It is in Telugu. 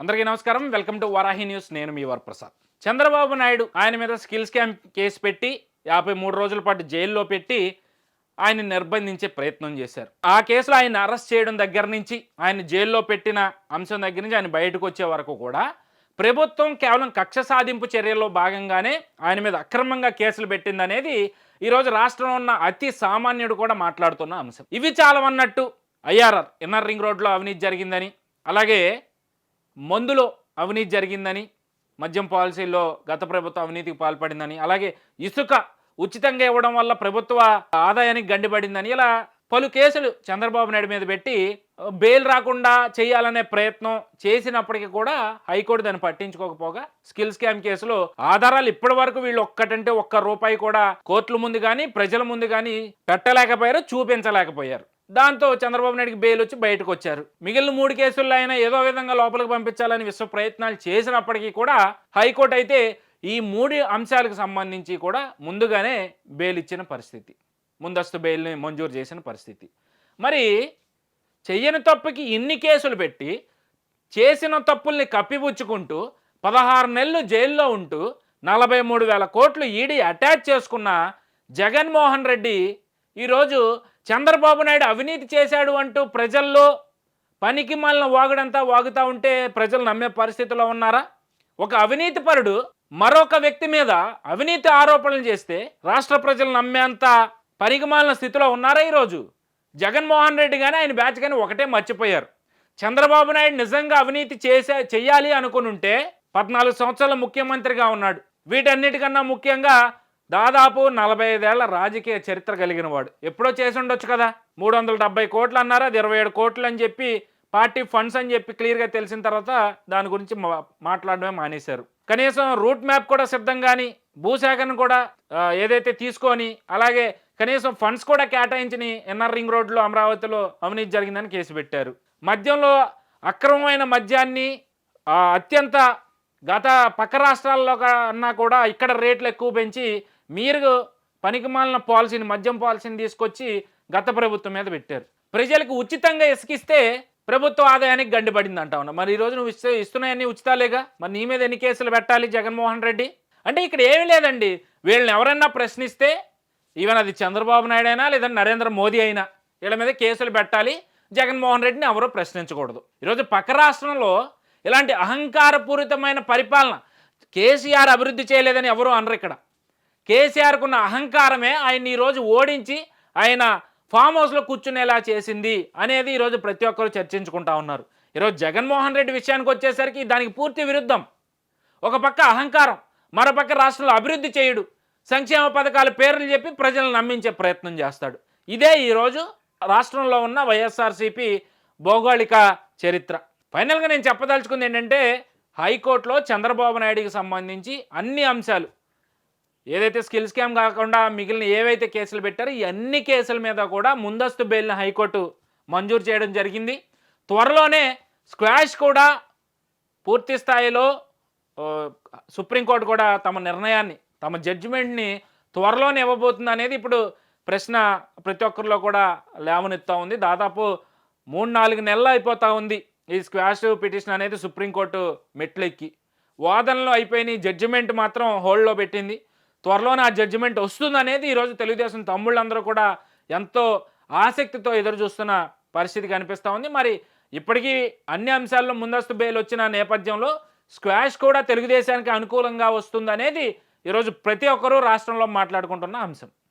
అందరికీ నమస్కారం. Welcome to Varahi news. నేను మీ వరప్రసాద్. చంద్రబాబు నాయుడు ఆయన మీద స్కిల్ స్కామ్ కేసు పెట్టి 53 రోజుల పాటు జైల్లో పెట్టి ఆయన్ని నిర్బంధించే ప్రయత్నం చేశారు. ఆ కేసులో ఆయన అరెస్ట్ చేయడం దగ్గర నుంచి, ఆయన జైల్లో పెట్టిన అంశం దగ్గర నుంచి ఆయన బయటకు వచ్చే వరకు కూడా ప్రభుత్వం కేవలం కక్ష సాధింపు చర్యల్లో భాగంగానే ఆయన మీద అక్రమంగా కేసులు పెట్టిందనేది ఈరోజు రాష్ట్రంలో ఉన్న అతి సామాన్యుడు కూడా మాట్లాడుతున్న అంశం. ఇవి చాలవన్నట్టు ఐఆర్ఆర్ ఇన్నర్ రింగ్ రోడ్లో అవినీతి జరిగిందని, అలాగే మందులో అవినీతి జరిగిందని, మద్యం పాలసీలో గత ప్రభుత్వం అవినీతికి పాల్పడిందని, అలాగే ఇసుక ఉచితంగా ఇవ్వడం వల్ల ప్రభుత్వ ఆదాయానికి గండిపడిందని, ఇలా పలు కేసులు చంద్రబాబు నాయుడు మీద పెట్టి బెయిల్ రాకుండా చేయాలనే ప్రయత్నం చేసినప్పటికీ కూడా హైకోర్టు దాన్ని పట్టించుకోకపోగా స్కిల్ స్కామ్ కేసులో ఆధారాలు ఇప్పటి వరకు వీళ్ళు ఒక్కటంటే ఒక్క రూపాయి కూడా కోర్టుల ముందు కానీ ప్రజల ముందు కానీ పెట్టలేకపోయారు, చూపించలేకపోయారు. దాంతో చంద్రబాబు నాయుడికి బెయిల్ వచ్చి బయటకు వచ్చారు. మిగిలిన 3 కేసుల్లో అయినా ఏదో విధంగా లోపలికి పంపించాలని విశ్వ ప్రయత్నాలు చేసినప్పటికీ కూడా హైకోర్టు అయితే ఈ 3 అంశాలకు సంబంధించి కూడా ముందుగానే బెయిల్ ఇచ్చిన పరిస్థితి, ముందస్తు బెయిల్ని మంజూరు చేసిన పరిస్థితి. మరి చెయ్యని తప్పుకి ఇన్ని కేసులు పెట్టి చేసిన తప్పుల్ని కప్పిపుచ్చుకుంటూ 16 నెలలు జైల్లో ఉంటూ 43,000 కోట్లు ఈడీ అటాచ్ చేసుకున్న జగన్మోహన్ రెడ్డి ఈరోజు చంద్రబాబు నాయుడు అవినీతి చేశాడు అంటూ ప్రజల్లో పనికి మాలిన వాగుడంతా వాగుతూ ఉంటే ప్రజలు నమ్మే పరిస్థితిలో ఉన్నారా? ఒక అవినీతి పరుడు మరొక వ్యక్తి మీద అవినీతి ఆరోపణలు చేస్తే రాష్ట్ర ప్రజలు నమ్మేంత పనికిమాలిన స్థితిలో ఉన్నారా? ఈరోజు జగన్మోహన్ రెడ్డి కానీ ఆయన బ్యాచ్ కానీ ఒకటే మర్చిపోయారు. చంద్రబాబు నాయుడు నిజంగా అవినీతి చెయ్యాలి అనుకుని ఉంటే 14 సంవత్సరాల ముఖ్యమంత్రిగా ఉన్నాడు. వీటన్నిటికన్నా ముఖ్యంగా దాదాపు 45 ఏళ్ల రాజకీయ చరిత్ర కలిగిన వాడు. ఎప్పుడో చేసి ఉండొచ్చు కదా. 370 కోట్లు అన్నారు, అది 27 కోట్లు అని చెప్పి పార్టీ ఫండ్స్ అని చెప్పి క్లియర్గా తెలిసిన తర్వాత దాని గురించి మాట్లాడడమే మానేశారు. కనీసం రూట్ మ్యాప్ కూడా సిద్ధం కానీ, భూసేకరణ కూడా ఏదైతే తీసుకొని, అలాగే కనీసం ఫండ్స్ కూడా కేటాయించని ఇన్నర్ రింగ్ రోడ్లో అమరావతిలో అవినీతి జరిగిందని కేసు పెట్టారు. మద్యంలో అక్రమమైన మద్యాన్ని అత్యంత గత పక్క రాష్ట్రాల్లో కన్నా కూడా ఇక్కడ రేట్లు ఎక్కువ పెంచి మీరు పనికిమాలిన పాలసీని, మద్యం పాలసీని తీసుకొచ్చి గత ప్రభుత్వం మీద పెట్టారు. ప్రజలకు ఉచితంగా ఇసుకిస్తే ప్రభుత్వ ఆదాయానికి గండిపడింది అంటా ఉన్నా. మరి ఈరోజు నువ్వు ఇస్తున్నాయన్నీ ఉచితాలేగా, మరి నీ మీద ఎన్ని కేసులు పెట్టాలి జగన్మోహన్ రెడ్డి? అంటే ఇక్కడ ఏమీ లేదండి. వీళ్ళని ఎవరన్నా ప్రశ్నిస్తే ఈవెన్ అది చంద్రబాబు నాయుడు అయినా లేదంటే నరేంద్ర మోదీ అయినా వీళ్ళ మీద కేసులు పెట్టాలి, జగన్మోహన్ రెడ్డిని ఎవరూ ప్రశ్నించకూడదు. ఈరోజు పక్క రాష్ట్రంలో ఇలాంటి అహంకారపూరితమైన పరిపాలన, కేసీఆర్ అభివృద్ధి చేయలేదని ఎవరూ అనరు. ఇక్కడ కేసీఆర్కున్న అహంకారమే ఆయన ఈరోజు ఓడించి ఆయన ఫామ్ హౌస్లో కూర్చునేలా చేసింది అనేది ఈరోజు ప్రతి ఒక్కరు చర్చించుకుంటా ఉన్నారు. ఈరోజు జగన్మోహన్ రెడ్డి విషయానికి వచ్చేసరికి దానికి పూర్తి విరుద్ధం. ఒక పక్క అహంకారం, మరోపక్క రాష్ట్రంలో అభివృద్ధి చేయుడు, సంక్షేమ పథకాల పేర్లు చెప్పి ప్రజలను నమ్మించే ప్రయత్నం చేస్తాడు. ఇదే ఈరోజు రాష్ట్రంలో ఉన్న వైఎస్ఆర్సీపీ భౌగోళిక చరిత్ర. ఫైనల్గా నేను చెప్పదలుచుకుంది ఏంటంటే, హైకోర్టులో చంద్రబాబు నాయుడికి సంబంధించి అన్ని అంశాలు, ఏదైతే స్కిల్ స్కామ్ కాకుండా మిగిలిన ఏవైతే కేసులు పెట్టారో ఈ అన్ని కేసుల మీద కూడా ముందస్తు బెయిల్ని హైకోర్టు మంజూరు చేయడం జరిగింది. త్వరలోనే స్క్వాష్ కూడా పూర్తి స్థాయిలో సుప్రీంకోర్టు కూడా తమ నిర్ణయాన్ని, తమ జడ్జిమెంట్ని త్వరలోనే ఇవ్వబోతుంది అనేది ఇప్పుడు ప్రశ్న ప్రతి ఒక్కరిలో కూడా లేవనెత్తా ఉంది. దాదాపు 3-4 నెలలు అయిపోతూ ఉంది ఈ స్క్వాష్ పిటిషన్ అనేది సుప్రీంకోర్టు మెట్లెక్కి. వాదనలు అయిపోయినాయి, జడ్జిమెంట్ మాత్రం హోల్డ్లో పెట్టింది. త్వరలోనే ఆ జడ్జిమెంట్ వస్తుందనేది ఈరోజు తెలుగుదేశం తమ్ముళ్ళందరూ కూడా ఎంతో ఆసక్తితో ఎదురు చూస్తున్న పరిస్థితి కనిపిస్తూ ఉంది. మరి ఇప్పటికీ అన్ని అంశాల్లో ముందస్తు బెయిల్ వచ్చిన నేపథ్యంలో స్క్వాష్ కూడా తెలుగుదేశానికి అనుకూలంగా వస్తుందనేది ఈరోజు ప్రతి ఒక్కరూ రాష్ట్రంలో మాట్లాడుకుంటున్న అంశం.